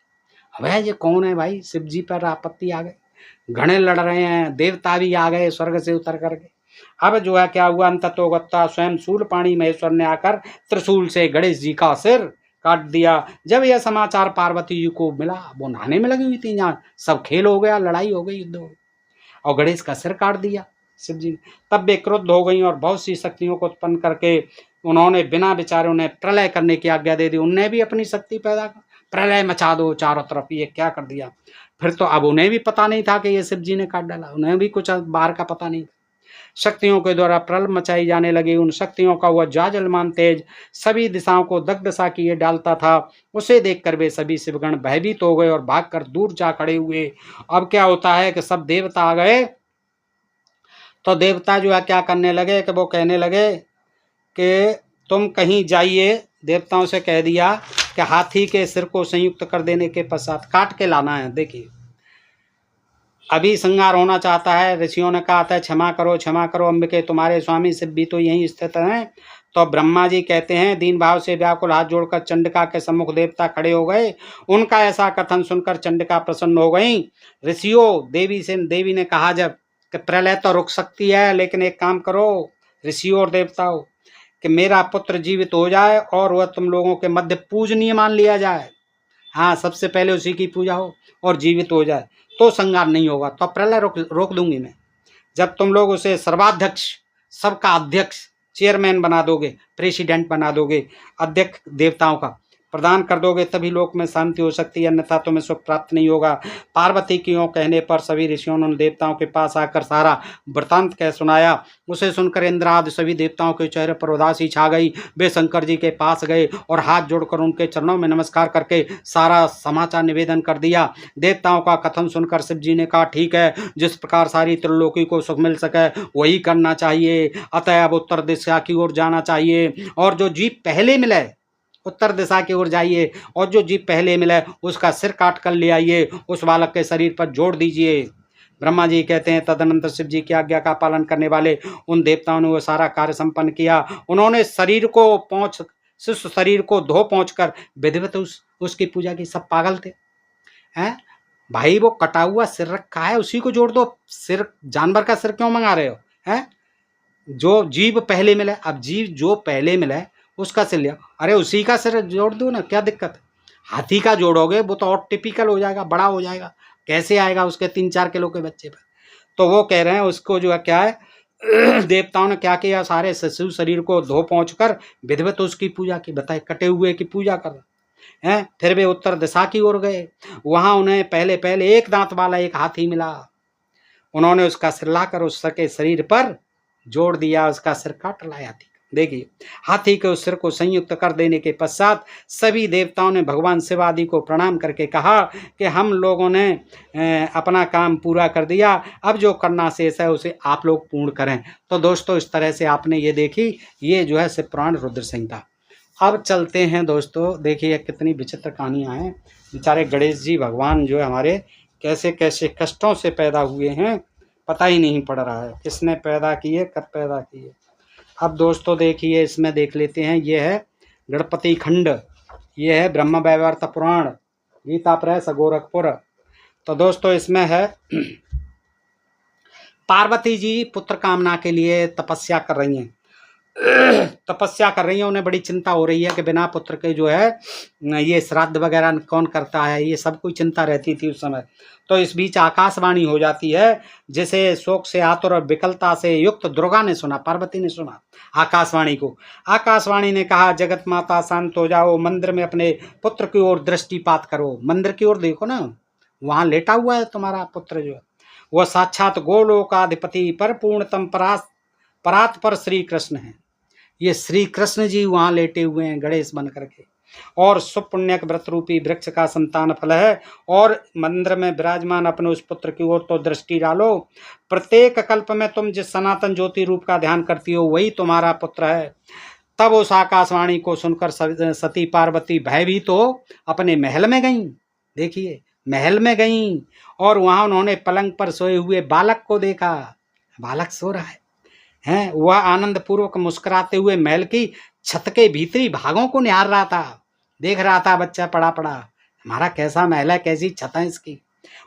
अब ये कौन है भाई, शिव जी पर आपत्ति आ गई, गणे लड़ रहे हैं, देवता भी आ गए स्वर्ग से उतर करके। अब जो है क्या हुआ, अंततोगत्ता स्वयं शूलपाणी महेश्वर ने आकर त्रिशूल से गणेश जी का सिर काट दिया। जब यह समाचार पार्वती जी को मिला, वो नहाने में लगी हुई थी, यहाँ सब खेल हो गया, लड़ाई हो गई, युद्ध हो गया, और गणेश का सिर काट दिया शिव जी। तब वे क्रुद्ध हो गई और बहुत सी शक्तियों को उत्पन्न करके उन्होंने बिना विचारे उन्हें प्रलय करने की आज्ञा दे दी। उन्हें भी अपनी शक्ति पैदा कर, प्रलय मचा दो चारों तरफ। ये क्या कर दिया फिर तो। अब उन्हें भी पता नहीं था कि ये शिव जी ने काट डाला, उन्हें भी कुछ बाहर का पता नहीं था। शक्तियों के द्वारा प्रलय मचाई जाने लगी। उन शक्तियों का वह जाजलमान तेज सभी दिशाओं को दग्ध सा किए डालता था। उसे देखकर वे सभी शिवगण भयभीत हो गए और भागकर दूर जा खड़े हुए। अब क्या होता है कि सब देवता आ गए, तो देवता जो है क्या करने लगे कि वो कहने लगे कि तुम कहीं जाइए। देवताओं से कह दिया कि हाथी के सिर को संयुक्त कर देने के पश्चात काट के लाना है। देखिए, अभी श्रृंगार होना चाहता है। ऋषियों ने कहा था क्षमा करो अंबिके, तुम्हारे स्वामी शिव भी तो यहीं स्थित हैं। तो ब्रह्मा जी कहते हैं, दीन भाव से व्याकुल हाथ जोड़कर चंडिका के सम्मुख देवता खड़े हो गए। उनका ऐसा कथन सुनकर चंडिका प्रसन्न हो गई। ऋषियों, देवी ने कहा जब कि प्रलय तो रुक सकती है, लेकिन एक काम करो ऋषियों और देवताओं, कि मेरा पुत्र जीवित हो जाए और वह तुम लोगों के मध्य पूजनीय मान लिया जाए। हाँ, सबसे पहले उसी की पूजा हो और जीवित हो जाए तो संहार नहीं होगा, तो प्रलय रोक दूंगी मैं। जब तुम लोग उसे सर्वाध्यक्ष, सबका अध्यक्ष, चेयरमैन बना दोगे, प्रेसिडेंट बना दोगे, अध्यक्ष देवताओं का प्रदान कर दोगे, तभी लोक में शांति हो सकती है, अन्यथा तुम्हें सुख प्राप्त नहीं होगा। पार्वती की ओर कहने पर सभी ऋषियों ने देवताओं के पास आकर सारा वृतांत कह सुनाया। उसे सुनकर इंद्र आदि सभी देवताओं के चेहरे पर उदासी छा गई। वे शंकर जी के पास गए और हाथ जोड़कर उनके चरणों में नमस्कार करके सारा समाचार निवेदन कर दिया। देवताओं का कथन सुनकर शिव जी ने कहा, ठीक है, जिस प्रकार सारी त्रिलोकी को सुख मिल सके वही करना चाहिए। अतः अब उत्तर दिशा की ओर जाना चाहिए और जो जीव पहले मिले उत्तर दिशा की ओर जाइए, और जो जीव पहले मिले उसका सिर काट कर ले आइए, उस बालक के शरीर पर जोड़ दीजिए। ब्रह्मा जी कहते हैं, तदनंतर शिव जी की आज्ञा का पालन करने वाले उन देवताओं ने वो सारा कार्य संपन्न किया। उन्होंने शिष्य शरीर को धो पहुँच कर विधिवत उसकी पूजा की। सब पागल थे हैं भाई, वो कटा हुआ सिर रखा है उसी को जोड़ दो, सिर जानवर का सिर क्यों मंगा रहे हो हैं? जो जीव पहले मिले, अब जीव जो पहले मिले उसका सिर लिया, अरे उसी का सिर जोड़ दो ना, क्या दिक्कत है? हाथी का जोड़ोगे वो तो और टिपिकल हो जाएगा, बड़ा हो जाएगा, कैसे आएगा उसके 3-4 किलो के बच्चे पर? तो वो कह रहे हैं उसको जो है क्या है देवताओं ने क्या किया, सारे शिशु शरीर को धो पहुँच कर विधिवत उसकी पूजा की। बताए, कटे हुए की पूजा कर रहे हैं। फिर वे उत्तर दिशा की ओर गए। वहां उन्हें पहले एक दांत वाला एक हाथी मिला। उन्होंने उसका सिर लाकर उसके शरीर पर जोड़ दिया, उसका सिर काट लाया थी। देखिए, हाथी के उस सिर को संयुक्त कर देने के पश्चात सभी देवताओं ने भगवान शिव आदि को प्रणाम करके कहा कि हम लोगों ने अपना काम पूरा कर दिया, अब जो करना शेष है उसे आप लोग पूर्ण करें। तो दोस्तों, इस तरह से आपने ये देखी, ये जो है शिव पुराण रुद्र संहिता। अब चलते हैं दोस्तों, देखिए कितनी विचित्र कहानियाँ हैं। बेचारे गणेश जी भगवान जो है हमारे कैसे कैसे कष्टों से पैदा हुए हैं, पता ही नहीं पड़ रहा है किसने पैदा किए, कब पैदा किए। अब दोस्तों देखिए, इसमें देख लेते हैं, ये है गणपति खंड, ये है ब्रह्म वैवर्त पुराण, गीता प्रेस गोरखपुर। तो दोस्तों इसमें है पार्वती जी पुत्र कामना के लिए तपस्या कर रही हैं। उन्हें बड़ी चिंता हो रही है कि बिना पुत्र के जो है ये श्राद्ध वगैरह कौन करता है, ये सब कोई चिंता रहती थी उस समय। तो इस बीच आकाशवाणी हो जाती है, जिसे शोक से आतुर और विकलता से युक्त दुर्गा ने सुना, पार्वती ने सुना आकाशवाणी को। आकाशवाणी ने कहा, जगत माता शांत हो जाओ, मंदिर में अपने पुत्र की ओर दृष्टिपात करो, मंदिर की ओर देखो ना, वहां लेटा हुआ है तुम्हारा पुत्र जो है, वह साक्षात गोलोकाधिपति पर पूर्णतम परात्पर श्री कृष्ण है। ये श्री कृष्ण जी वहाँ लेटे हुए हैं गणेश बन करके, और सुपुण्यक व्रत रूपी वृक्ष का संतान फल है। और मंदिर में विराजमान अपने उस पुत्र की ओर तो दृष्टि डालो, प्रत्येक कल्प में तुम जिस सनातन ज्योति रूप का ध्यान करती हो वही तुम्हारा पुत्र है। तब उस आकाशवाणी को सुनकर सती पार्वती भयभीत हो अपने महल में गईं। देखिए, महल में गईं और वहाँ उन्होंने पलंग पर सोए हुए बालक को देखा। बालक सो रहा है, वह आनंद पूर्वक मुस्कुराते हुए महल की छत के भीतरी भागों को निहार रहा था, देख रहा था बच्चा पड़ा पड़ा, हमारा कैसा महल है, कैसी छत है इसकी।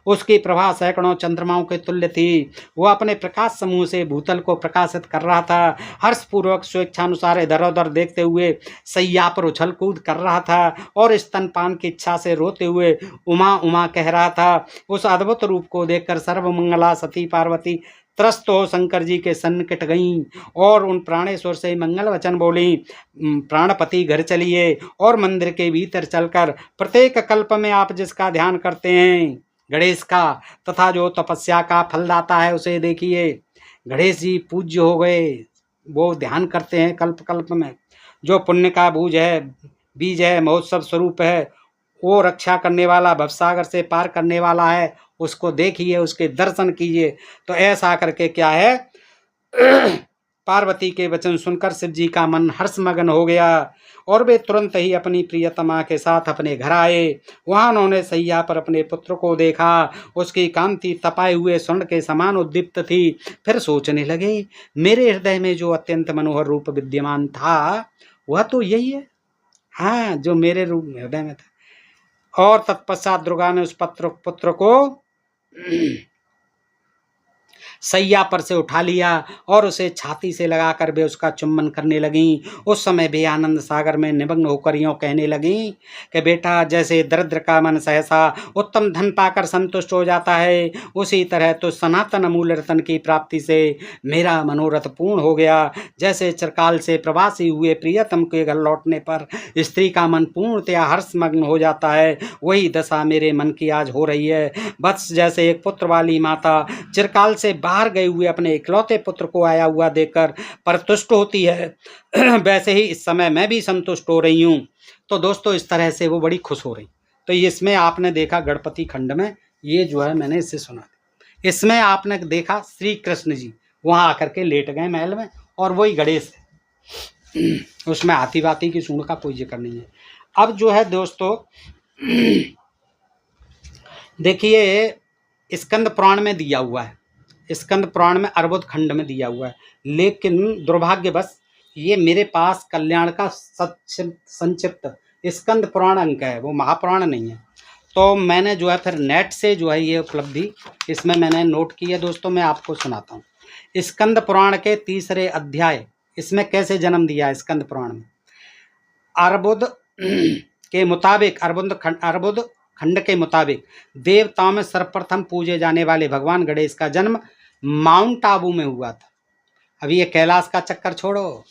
उसकी प्रभा सैकड़ों चंद्रमाओं के तुल्य थी। वह अपने प्रकाश समूह से भूतल को प्रकाशित कर रहा था। हर्षपूर्वक स्वेच्छानुसार इधर उधर देखते हुए सैया पर उछल कूद कर रहा था और स्तनपान की इच्छा से रोते हुए उमा उमा कह रहा था। उस अद्भुत रूप को देखकर सर्वमंगला सती पार्वती त्रस्त हो शंकर जी के सन्निकट गईं और उन प्राणेश्वर से मंगल वचन बोली, प्राणपति घर चलिए और मंदिर के भीतर चलकर प्रत्येक कल्प में आप जिसका ध्यान करते हैं गणेश का, तथा जो तपस्या का फल दाता है उसे देखिए। गणेश जी पूज्य हो गए, वो ध्यान करते हैं कल्प कल्प में। जो पुण्य का बीज है, महोत्सव स्वरूप है, वो रक्षा करने वाला, भवसागर से पार करने वाला है, उसको देखिए, उसके दर्शन कीजिए। तो ऐसा करके क्या है पार्वती के वचन सुनकर शिव जी का मन हर्षमग्न हो गया और वे तुरंत ही अपनी प्रियतमा के साथ अपने घर आए। वहां उन्होंने सैया पर अपने पुत्र को देखा। उसकी कांति तपाए हुए स्वर्ण के समान उद्दीप्त थी। फिर सोचने लगे, मेरे हृदय में जो अत्यंत मनोहर रूप विद्यमान था वह तो यही है, हाँ, जो मेरे रूप में हृदय में था। और तत्पश्चात दुर्गा ने उस पुत्र को सैया पर से उठा लिया और उसे छाती से लगाकर वे उसका चुम्बन करने लगी। उस समय वे आनंद सागर में निमग्न होकर यूं कहने लगी कि बेटा, जैसे दरिद्र का मन सहसा उत्तम धन पाकर संतुष्ट हो जाता है, उसी तरह तो सनातन अमूल्य रतन की प्राप्ति से मेरा मनोरथ पूर्ण हो गया। जैसे चिरकाल से प्रवासी हुए प्रियतम के घर लौटने पर स्त्री का मन पूर्णतया हर्षमग्न हो जाता है, वही दशा मेरे मन की आज हो रही है। बस जैसे एक पुत्र वाली माता चिरकाल से बाहर गए हुए अपने इकलौते पुत्र को आया हुआ देखकर परतुष्ट होती है, वैसे ही इस समय मैं भी संतुष्ट हो रही हूँ। तो दोस्तों, इस तरह से वो बड़ी खुश हो रही। तो इसमें आपने देखा गणपति खंड में, ये जो है मैंने इससे सुना, इसमें आपने देखा श्री कृष्ण जी वहाँ आकर के लेट गए महल में, और वही गणेश है, उसमें हाथी वाती की सूंड का कोई जिक्र नहीं है। अब जो है दोस्तों, देखिए स्कंद पुराण में दिया हुआ है, स्कंद पुराण में अर्बुद खंड में दिया हुआ है, लेकिन दुर्भाग्यवश ये मेरे पास कल्याण का संक्षिप्त स्कंद पुराण अंक है, वो महापुराण नहीं है। तो मैंने जो है फिर नेट से जो है ये उपलब्धि इसमें मैंने नोट की है दोस्तों, मैं आपको सुनाता हूँ। स्कंद पुराण के 3रे अध्याय, इसमें कैसे जन्म दिया है स्कंद पुराण में। अर्बुद के मुताबिक, अर्बुद खंड के मुताबिक देवताओं में सर्वप्रथम पूजे जाने वाले भगवान गणेश का जन्म माउंट आबू में हुआ था। अभी ये कैलाश का चक्कर छोड़ो,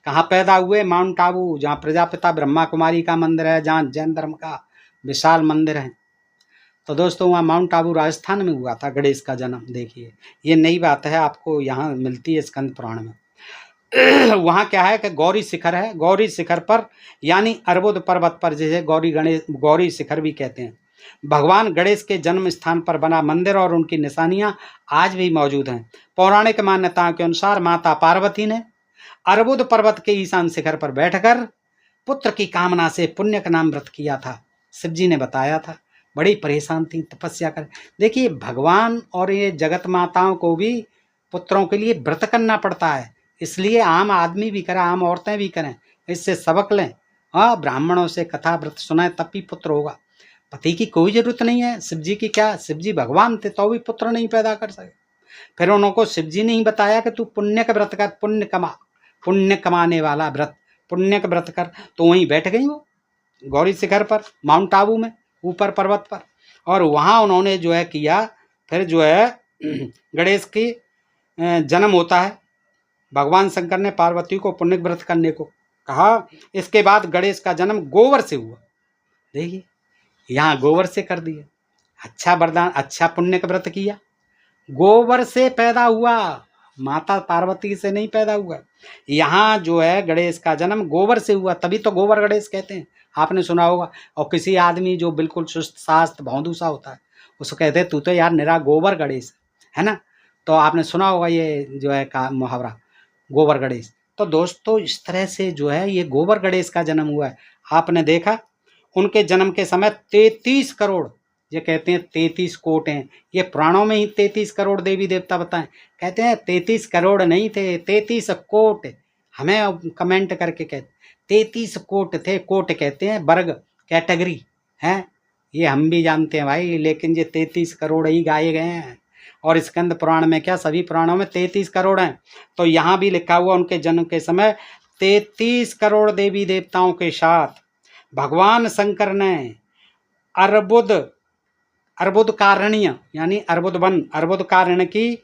कहाँ पैदा हुए? माउंट आबू, जहाँ प्रजापिता ब्रह्मा कुमारी का मंदिर है, जहाँ जैन धर्म का विशाल मंदिर है। तो दोस्तों, वहाँ माउंट आबू राजस्थान में हुआ था गणेश का जन्म। देखिए, ये नई बात है, आपको यहाँ मिलती है स्कंद पुराण में। वहाँ क्या है कि गौरी शिखर है, गौरी शिखर पर यानी अर्बुद पर्वत पर, जिसे गौरी शिखर भी कहते हैं, भगवान गणेश के जन्म स्थान पर बना मंदिर और उनकी निशानियां आज भी मौजूद हैं। पौराणिक मान्यताओं के अनुसार माता पार्वती ने अर्बुद पर्वत के ईशान शिखर पर बैठकर पुत्र की कामना से पुण्य का नाम व्रत किया था। शिव जी ने बताया था, बड़ी परेशान थी, तपस्या कर। देखिए, भगवान और ये जगत माताओं को भी पुत्रों के लिए व्रत करना पड़ता है, इसलिए आम आदमी भी करें, आम औरतें भी करें, इससे सबक लें। हाँ, ब्राह्मणों से कथा व्रत सुनाएं, तब भी पुत्र होगा। पति की कोई जरूरत नहीं है। शिव जी की क्या, शिव जी भगवान थे तो भी पुत्र नहीं पैदा कर सके। फिर उनको शिव जी ने ही बताया कि तू पुण्य का व्रत कर, पुण्य कमाने वाला व्रत, पुण्य का व्रत कर। तो वहीं बैठ गई वो गौरी शिखर पर, माउंट आबू में, ऊपर पर्वत पर, और वहाँ उन्होंने जो है किया। फिर जो है गणेश की जन्म होता है। भगवान शंकर ने पार्वती को पुण्य व्रत करने को कहा। इसके बाद गणेश का जन्म गोबर से हुआ। देखिए, यहाँ गोबर से कर दिया, अच्छा वरदान, अच्छा पुण्य का व्रत किया, गोबर से पैदा हुआ, माता पार्वती से नहीं पैदा हुआ। यहाँ जो है गणेश का जन्म गोबर से हुआ, तभी तो गोबर गणेश कहते हैं, आपने सुना होगा। और किसी आदमी जो बिल्कुल सुस्त शास्त भौंदू सा होता है, उसको कहते हैं तू तो यार निरा गोबर गणेश है ना। तो आपने सुना होगा ये जो है का मुहावरा, गोबर गणेश। तो दोस्तों, इस तरह से जो है ये गोबर गणेश का जन्म हुआ है। आपने देखा उनके जन्म के समय 33 करोड़, ये कहते हैं 33 कोट हैं, ये पुराणों में ही 33 करोड़ देवी देवता बताएं। कहते हैं 33 करोड़ नहीं थे, 33 कोट। हमें कमेंट करके कहते 33 कोट थे। कोट कहते हैं वर्ग, कैटेगरी है, ये हम भी जानते हैं भाई, लेकिन ये 33 करोड़ ही गाए गए हैं। और स्कंद पुराण में क्या, सभी पुराणों में 33 करोड़ हैं। तो यहाँ भी लिखा हुआ उनके जन्म के समय 33 करोड़ देवी देवताओं के साथ भगवान शंकर ने अर्बुद कारण्य यानी अर्बुद वन, अर्बुद कारण्य की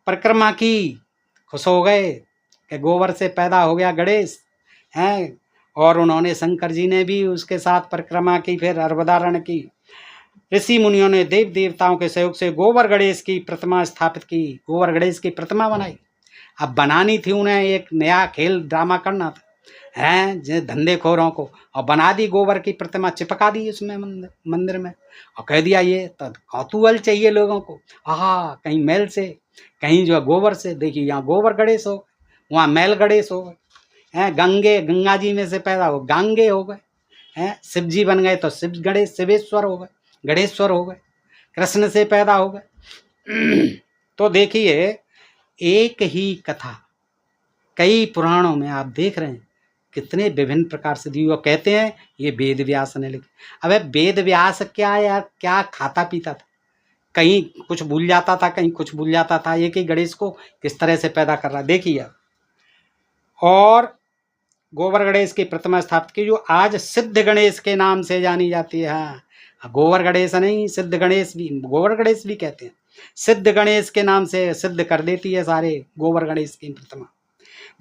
परिक्रमा की। खुश हो गए कि गोबर से पैदा हो गया गणेश हैं। और उन्होंने, शंकर जी ने भी उसके साथ परिक्रमा की, फिर अर्बुदारण्य की। ऋषि मुनियों ने देव देवताओं के सहयोग से गोबर गणेश की प्रतिमा स्थापित की, गोबर गणेश की प्रतिमा बनाई। अब बनानी थी उन्हें, एक नया खेल ड्रामा करना था हैं, जो धंधेखोरों को, और बना दी गोबर की प्रतिमा, चिपका दी उसमें मंदिर में, और कह दिया ये तो कौतूहल चाहिए लोगों को। कहीं मैल से, कहीं जो है गोबर से। देखिए, यहाँ गोबर गणेश हो, वहाँ मैल गणेश हो गए हैं, गंगा जी में से पैदा हो गांगे हो गए हैं, शिव जी बन गए तो शिव गणेश शिवेश्वर हो गए, गणेश्वर हो गए, कृष्ण से पैदा हो गए। तो देखिए एक ही कथा कई पुराणों में आप देख रहे हैं कितने विभिन्न प्रकार से दी। वो कहते हैं ये वेद व्यास ने लिखी। अबे वेद व्यास क्या यार, क्या खाता पीता था, कहीं कुछ भूल जाता था, कहीं कुछ भूल जाता था। एक ही गणेश को किस तरह से पैदा कर रहा देखिए। और गोबर गणेश की प्रतिमा स्थापित की जो आज सिद्ध गणेश के नाम से जानी जाती है। हाँ, गोबर गणेश नहीं, सिद्ध गणेश भी, गोबर गणेश भी कहते हैं, सिद्ध गणेश के नाम से सिद्ध कर देती है सारे गोबर गणेश की प्रतिमा।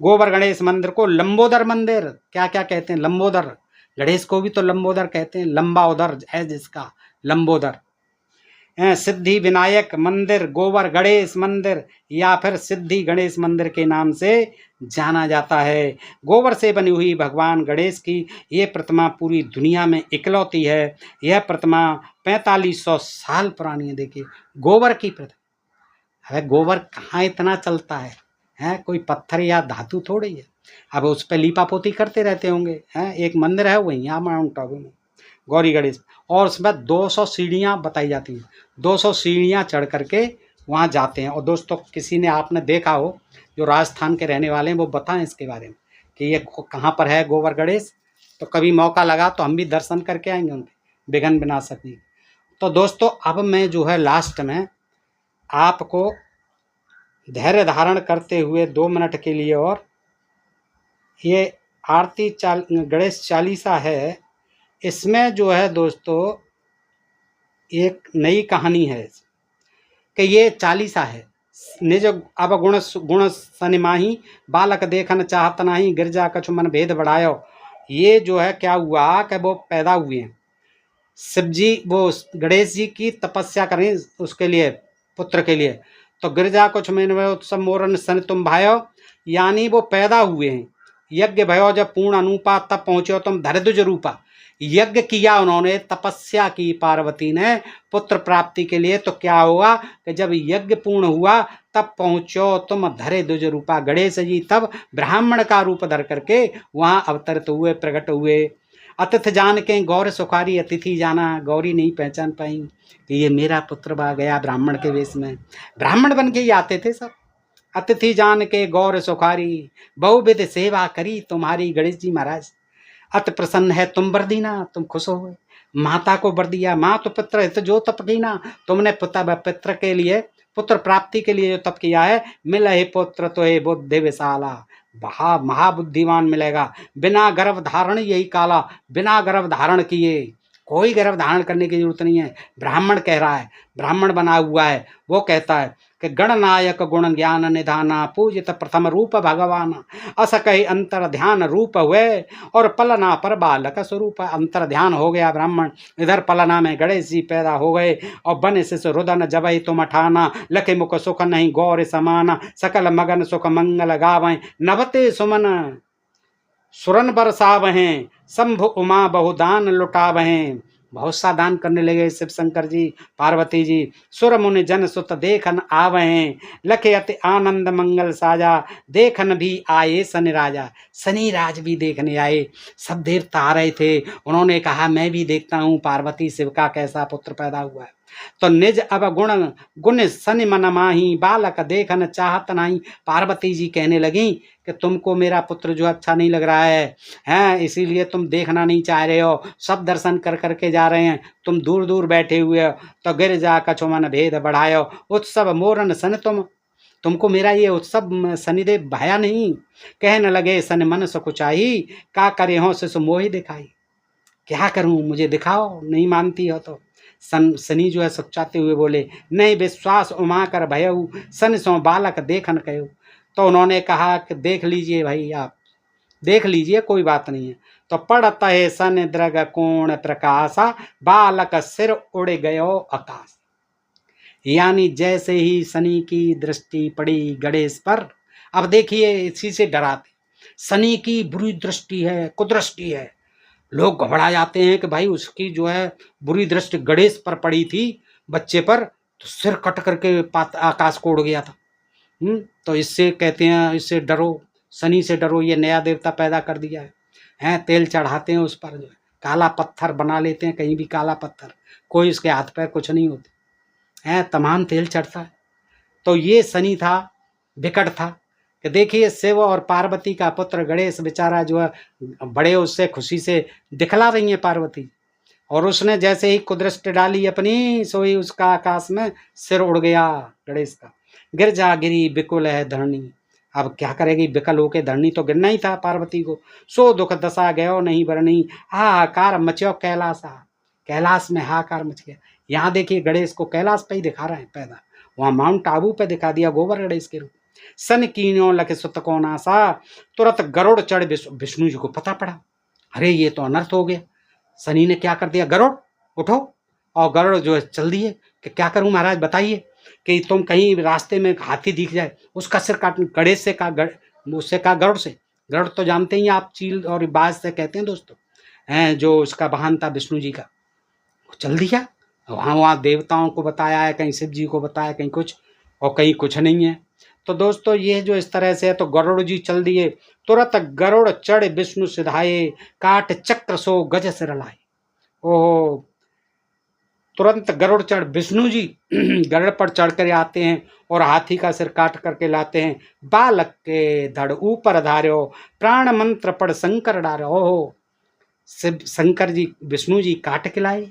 गोबर गणेश मंदिर को लंबोदर मंदिर क्या क्या कहते हैं, लंबोदर गणेश को भी तो लंबोदर कहते हैं, लंबा उदर है जिसका, लंबोदर। सिद्धि विनायक मंदिर गोबर गणेश मंदिर या फिर सिद्धि गणेश मंदिर के नाम से जाना जाता है। गोबर से बनी हुई भगवान गणेश की ये प्रतिमा पूरी दुनिया में इकलौती है। यह प्रतिमा 4500 साल पुरानी है। देखिए गोबर की प्रतिमा। अरे गोबर कहाँ इतना चलता है, कोई पत्थर या धातु थोड़ी है। अब उस पर लीपापोती करते रहते होंगे। एक मंदिर है वहीं यहाँ माउंट आबू में गौरी गणेश, और उसमें 200 सीढ़ियाँ बताई जाती हैं। 200 सीढ़ियाँ चढ़ करके वहाँ जाते हैं। और दोस्तों किसी ने आपने देखा हो जो राजस्थान के रहने वाले हैं वो बताएं इसके बारे में कि ये कहाँ पर है गोबर गणेश। तो कभी मौका लगा तो हम भी दर्शन करके आएंगे उनके, विघ्न विनाशक। तो दोस्तों अब मैं जो है लास्ट में आपको धैर्य धारण करते हुए 2 मिनट के लिए, और ये आरती गणेश चालीसा है, इसमें जो है दोस्तों एक नई कहानी है कि ये चालीसा है। निज अब गुण सनिमाही बालक देखन चाहत नाही गिरजा कछु मन भेद बढ़ायो। ये जो है क्या हुआ कि वो पैदा हुए हैं, शिव जी वो गणेश जी की तपस्या करें उसके लिए, पुत्र के लिए। तो गिरजा कुछ में उत्सव मोरन सन तुम भायो, यानी वो पैदा हुए हैं। यज्ञ भयो जब पूर्ण अनुपा तब पहुँचो तुम धरद्विज रूपा। यज्ञ किया उन्होंने, तपस्या की पार्वती ने पुत्र प्राप्ति के लिए। तो क्या हुआ कि जब यज्ञ पूर्ण हुआ तब पहुँचो तुम धरे द्विज रूपा। गणेश जी तब ब्राह्मण का रूप धर करके वहाँ अवतरित हुए, प्रकट हुए। अतिथि जान के गौर सुखारी, अतिथि जाना गौरी नहीं पहचान पाई कि ये मेरा पुत्र बा गया ब्राह्मण के वेश में। ब्राह्मण बन के ही आते थे सब। अतिथि जान के गौर सुखारी, बहुविध सेवा करी तुम्हारी। गणेश जी महाराज अति प्रसन्न है, तुम वर दीना, तुम खुश हो गए। माता को वर दिया, माँ तो पुत्र हित जो तप कीना। तुमने पुत्र के लिए, पुत्र प्राप्ति के लिए जो तप किया है, मिल हे पुत्र तो हे बुद्धि विशाला। महाबुद्धिमान मिलेगा। बिना गर्भ धारण यही काला, बिना गर्भ धारण किए, कोई गर्भ धारण करने की जरूरत नहीं है। ब्राह्मण कह रहा है, ब्राह्मण बना हुआ है, वो कहता है कि गणनायक गुण ज्ञान निधाना पूजित प्रथम रूप भगवान। अस कही अंतर ध्यान रूप हुए और पलना पर बालक स्वरूप। अंतर ध्यान हो गया ब्राह्मण, इधर पलना में गणेश जी पैदा हो गए। और बन शिशु रुदन जबई तुम अठाना, लखे मुख सुख नहीं गौर समाना। सकल मगन सुख मंगल गावें, नभते सुमन सुरन बरसावहें। शंभु उमा बहुदान लुटावहें। बहुत सा दान करने लगे शिव शंकर जी, पार्वती जी। सुर मुनि जन सुत देखन आवहें, लखे अति आनंद मंगल साजा। देखन भी आए शनि राजा, शनि राज भी देखने आए। सब देवता आ रहे थे, उन्होंने कहा मैं भी देखता हूँ पार्वती शिव का कैसा पुत्र पैदा हुआ है। तो निज अब गुण शनि मन माही, बालक देखन चाहत नहीं। पार्वती जी कहने लगी कि तुमको मेरा पुत्र जो अच्छा नहीं लग रहा है, इसीलिए तुम देखना नहीं चाह रहे हो। सब दर्शन कर करके जा रहे हैं, तुम दूर दूर बैठे हुए हो। तो गिर जा कछु मन भेद बढ़ायो, उत्सव मोरन सन तुमको मेरा ये उत्सव शनिदेव भाया नहीं। कहने लगे सन मन सकुचाही, का करे हो शिशु मोहि दिखाई। क्या करूं, मुझे दिखाओ, नहीं मानती हो तो। शनि जो है सचाते हुए बोले, नहीं विश्वास उमा कर भयऊ, सन सो बालक देखन कहो। तो उन्होंने कहा कि देख लीजिए भाई, आप देख लीजिए, कोई बात नहीं है। तो पड़त है सन द्रग कोण प्रकाशा, बालक सिर उड़ गयो आकाश। यानी जैसे ही शनि की दृष्टि पड़ी गणेश पर, अब देखिए इसी से डराते, शनि की बुरी दृष्टि है, कुदृष्टि है। लोग घबरा जाते हैं कि भाई उसकी जो है बुरी दृष्टि गणेश पर पड़ी थी, बच्चे पर, तो सिर कट करके आकाश को उड़ गया था। तो इससे कहते हैं, इससे डरो, शनि से डरो, ये नया देवता पैदा कर दिया है। हैं तेल चढ़ाते हैं उस पर, जो है काला पत्थर बना लेते हैं, कहीं भी काला पत्थर, कोई उसके हाथ पैर कुछ नहीं होते हैं, तमाम तेल चढ़ता है। तो ये शनि था, विकट था कि देखिए शिव और पार्वती का पुत्र गणेश बेचारा जो है बड़े उससे खुशी से दिखला रही है पार्वती, और उसने जैसे ही कुदृष्टि डाली अपनी, सोई उसका आकाश में सिर उड़ गया गणेश का। गिर जा गिरी बिकुल है धरणी, अब क्या करेगी, विकल होके धरणी तो गिरना ही था पार्वती को। सो दुख दशा गयो नहीं बरनी, हाहाकार मचो कैलासा, कैलाश में हाहाकार मच गया। यहाँ देखिए गणेश को कैलाश पे ही दिखा रहे हैं पैदा, वहाँ माउंट आबू पे दिखा दिया गोबर गणेश के रूप। सन कीनो लख सुत को नासा, तुरंत गरुड़ चढ़ विष्णु जी को पता पड़ा, अरे ये तो अनर्थ हो गया। शनि ने क्या कर दिया, गरुड़ उठो, और गरुड़ जो है चल दिए कि क्या करूं महाराज बताइए, कि तुम कहीं रास्ते में हाथी दिख जाए उसका सिर काट। गणेश से कहा, उससे कहा गरुड़ से, गरुड़ तो जानते ही आप चील और बाज से कहते हैं दोस्तों, हैं जो उसका वाहन था विष्णु जी का, वो चल दिया। वहाँ देवताओं को बताया है, कहीं शिव जी को बताया, कहीं कुछ और कहीं कुछ नहीं है। तो दोस्तों ये जो इस तरह से है, तो गरुड़ जी चल दिए, तुरंत गरुड़ चढ़ विष्णु सिधाए, काट चक्र सो गज सिर लाए। ओहो, तुरंत गरुड़ चढ़ विष्णु जी गरुड़ पर चढ़ कर आते हैं और हाथी का सिर काट करके लाते हैं। बालक के धड़ ऊपर धार्यो, प्राण मंत्र पढ़ शंकर डार्यो। ओहो, शिव शंकर जी विष्णु जी काट के लाए,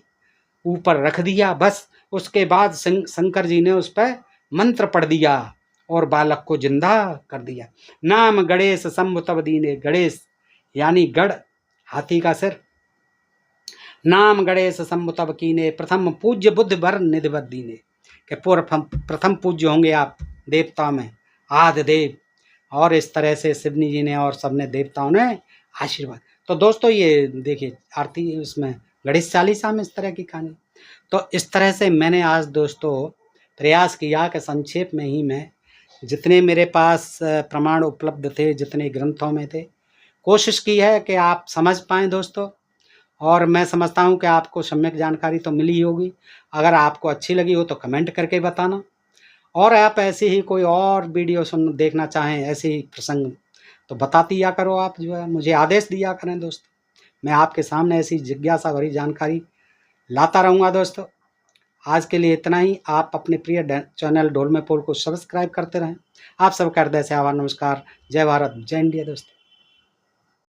ऊपर रख दिया, बस उसके बाद शंकर जी ने उस पर मंत्र पढ़ दिया और बालक को जिंदा कर दिया। नाम गणेश शंभु तब दीने, गणेश यानी गढ़, हाथी का सिर। नाम गणेश शंभु तब कीने, प्रथम पूज्य बुद्ध वर निधिवत दीने, के प्रथम पूज्य होंगे आप देवता में, आदि देव। और इस तरह से शिवनी जी ने और सबने देवताओं ने आशीर्वाद। तो दोस्तों ये देखिए आरती उसमें गणेश चालीसा में इस तरह की कहानी। तो इस तरह से मैंने आज दोस्तों प्रयास किया कि संक्षेप में ही मैं जितने मेरे पास प्रमाण उपलब्ध थे, जितने ग्रंथों में थे, कोशिश की है कि आप समझ पाएँ दोस्तों। और मैं समझता हूँ कि आपको सम्यक जानकारी तो मिली होगी। अगर आपको अच्छी लगी हो तो कमेंट करके बताना, और आप ऐसे ही कोई और वीडियो देखना चाहें, ऐसे ही प्रसंग, तो बताती या करो, आप जो है मुझे आदेश दिया करें दोस्तों। मैं आपके सामने ऐसी जिज्ञासा भरी जानकारी लाता रहूँगा दोस्तों। आज के लिए इतना ही। आप अपने प्रिय चैनल ढोल में पोल को सब्सक्राइब करते रहें। आप सबका हृदय से आभार, नमस्कार, जय भारत, जय इंडिया दोस्तों।